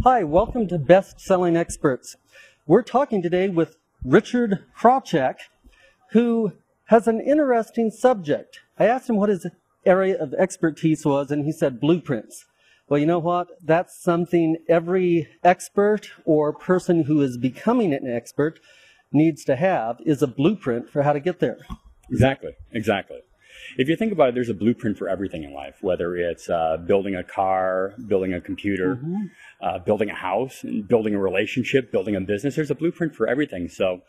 Hi, welcome to Best Selling Experts. We're talking today with Richard Krawczyk, who has an interesting subject. I asked him what his area of expertise was, and he said blueprints. Well, you know what? That's something every expert or person who is becoming an expert needs to have, is a blueprint for how to get there. Exactly. If you think about it, there's a blueprint for everything in life, whether it's building a car, building a computer, building a house, and building a relationship, building a business. There's a blueprint for everything. So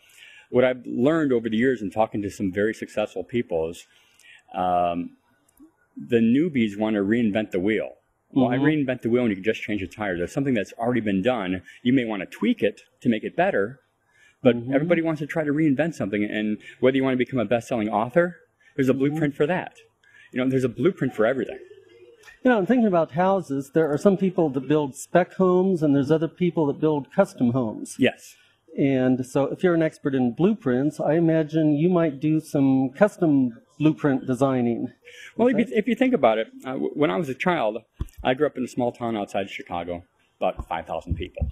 what I've learned over the years in talking to some very successful people is the newbies want to reinvent the wheel. Well, I reinvent the wheel and you can just change the tire. There's something that's already been done. You may want to tweak it to make it better, but everybody wants to try to reinvent something. And whether you want to become a best-selling author, there's a blueprint for that. You know, there's a blueprint for everything. You know, I'm thinking about houses. There are some people that build spec homes, and there's other people that build custom homes. Yes. And so if you're an expert in blueprints, I imagine you might do some custom blueprint designing. Well, if you think about it, when I was a child, I grew up in a small town outside Chicago, about 5,000 people.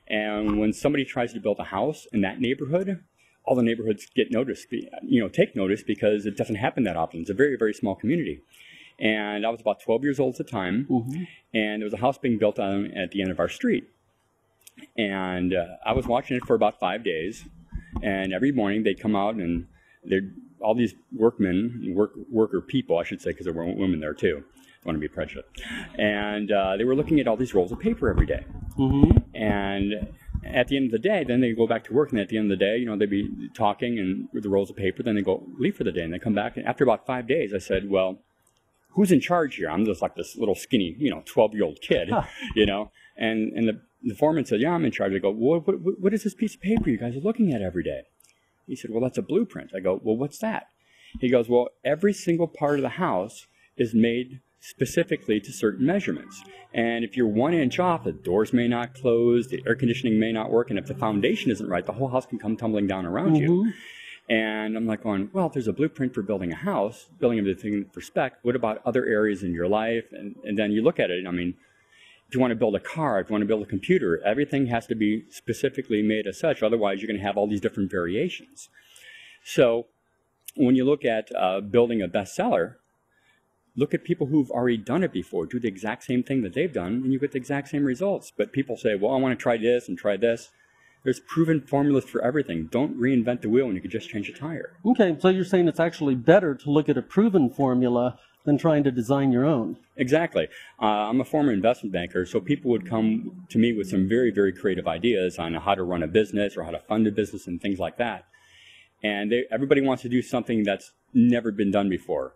And when somebody tries to build a house in that neighborhood, all the neighborhoods get noticed, take notice, because it doesn't happen that often. It's a very, very small community. And I was about 12 years old at the time, and there was a house being built at the end of our street. And I was watching it for about 5 days, and every morning they'd come out, and all these worker people, I should say, because there were women there too. I want to be prejudiced. And they were looking at all these rolls of paper every day. And at the end of the day, then they go back to work, and at the end of the day, they'd be talking and with the rolls of paper, then they go leave for the day, and they come back. And after about 5 days, I said, well, who's in charge here? I'm just like this little skinny, 12-year-old kid, And the foreman said, yeah, I'm in charge. I go, well, what is this piece of paper you guys are looking at every day? He said, well, that's a blueprint. I go, well, what's that? He goes, well, every single part of the house is made specifically to certain measurements. And if you're 1 inch off, the doors may not close, the air conditioning may not work, and if the foundation isn't right, the whole house can come tumbling down around you. And I'm like going, well, if there's a blueprint for building a house, building everything for spec, what about other areas in your life? And then you look at it, I mean, if you want to build a car, if you want to build a computer, everything has to be specifically made as such, otherwise you're going to have all these different variations. So when you look at building a bestseller, look at people who've already done it before, do the exact same thing that they've done, and you get the exact same results. But people say, well, I want to try this and try this. There's proven formulas for everything. Don't reinvent the wheel when you could just change a tire. Okay, so you're saying it's actually better to look at a proven formula than trying to design your own. Exactly. I'm a former investment banker, so people would come to me with some very, very creative ideas on how to run a business or how to fund a business and things like that. And everybody wants to do something that's never been done before.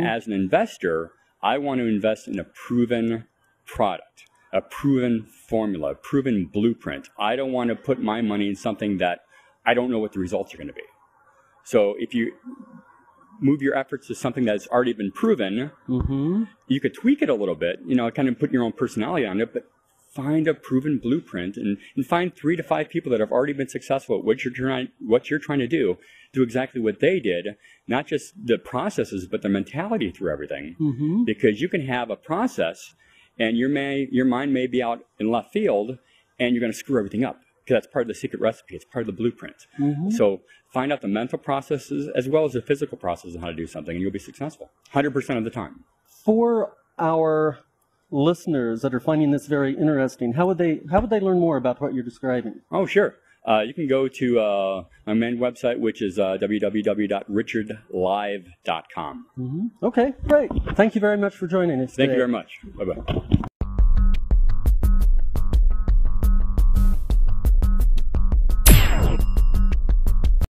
As an investor, I want to invest in a proven product, a proven formula, a proven blueprint. I don't want to put my money in something that I don't know what the results are going to be. So if you move your efforts to something that's already been proven, you could tweak it a little bit, kind of put your own personality on it, but find a proven blueprint and find 3 to 5 people that have already been successful at what you're trying to do exactly what they did, not just the processes, but the mentality through everything. Because you can have a process and your mind may be out in left field and you're going to screw everything up, because that's part of the secret recipe. It's part of the blueprint. So find out the mental processes as well as the physical processes on how to do something, and you'll be successful 100% of the time. For our listeners that are finding this very interesting, how would they learn more about what you're describing? Oh, sure. You can go to my main website, which is www.richardlive.com. Okay, great. Thank you very much for joining us today. Thank you very much. Bye-bye.